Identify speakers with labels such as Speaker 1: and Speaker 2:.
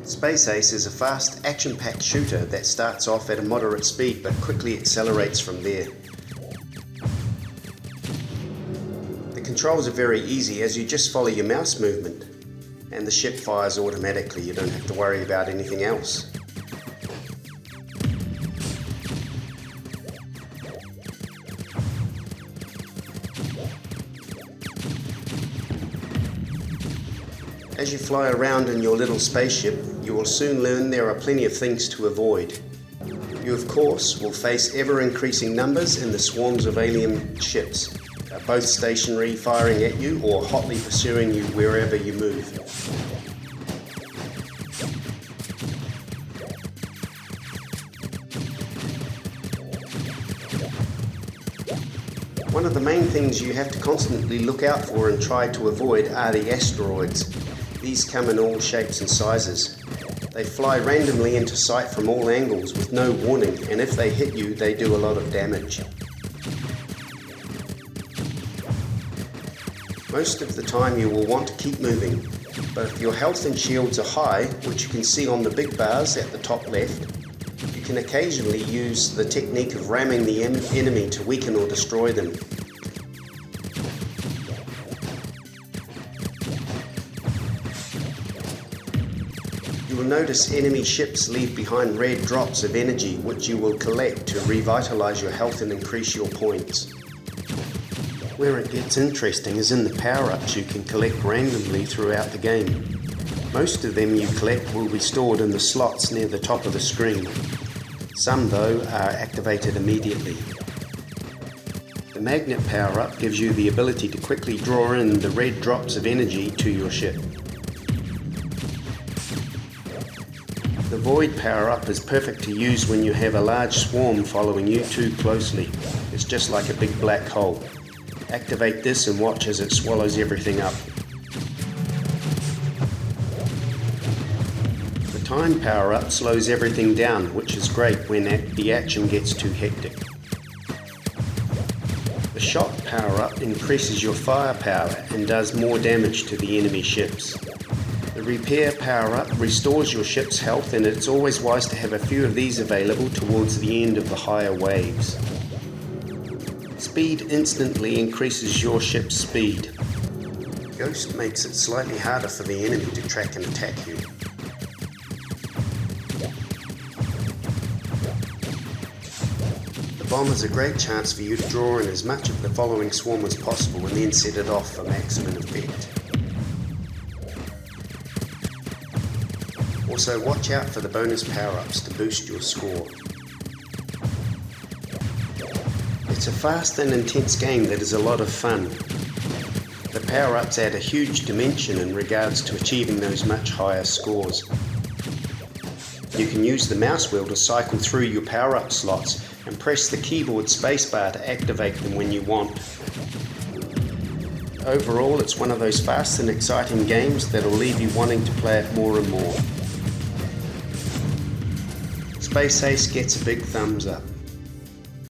Speaker 1: Space Ace is a fast, action-packed shooter that starts off at a moderate speed but quickly accelerates from there. The controls are very easy as you just follow your mouse movement, and the ship fires automatically. You don't have to worry about anything else. As you fly around in your little spaceship, you will soon learn there are plenty of things to avoid. You of course will face ever-increasing numbers in the swarms of alien ships, both stationary firing at you or hotly pursuing you wherever you move. One of the main things you have to constantly look out for and try to avoid are the asteroids. These come in all shapes and sizes. They fly randomly into sight from all angles with no warning, and if they hit you, they do a lot of damage. Most of the time you will want to keep moving, but if your health and shields are high, which you can see on the big bars at the top left, you can occasionally use the technique of ramming the enemy to weaken or destroy them. You will notice enemy ships leave behind red drops of energy which you will collect to revitalize your health and increase your points. Where it gets interesting is in the power-ups you can collect randomly throughout the game. Most of them you collect will be stored in the slots near the top of the screen. Some, though, are activated immediately. The magnet power-up gives you the ability to quickly draw in the red drops of energy to your ship. The void power-up is perfect to use when you have a large swarm following you too closely. It's just like a big black hole. Activate this and watch as it swallows everything up. The time power-up slows everything down, which is great when the action gets too hectic. The shock power-up increases your firepower and does more damage to the enemy ships. The repair power-up restores your ship's health, and it's always wise to have a few of these available towards the end of the higher waves. Speed instantly increases your ship's speed. Ghost makes it slightly harder for the enemy to track and attack you. The bomb is a great chance for you to draw in as much of the following swarm as possible and then set it off for maximum effect. Also, watch out for the bonus power-ups to boost your score. It's a fast and intense game that is a lot of fun. The power-ups add a huge dimension in regards to achieving those much higher scores. You can use the mousewheel to cycle through your power-up slots and press the keyboard spacebar to activate them when you want. Overall, it's one of those fast and exciting games that'll leave you wanting to play it more and more. Space Ace gets a big thumbs up.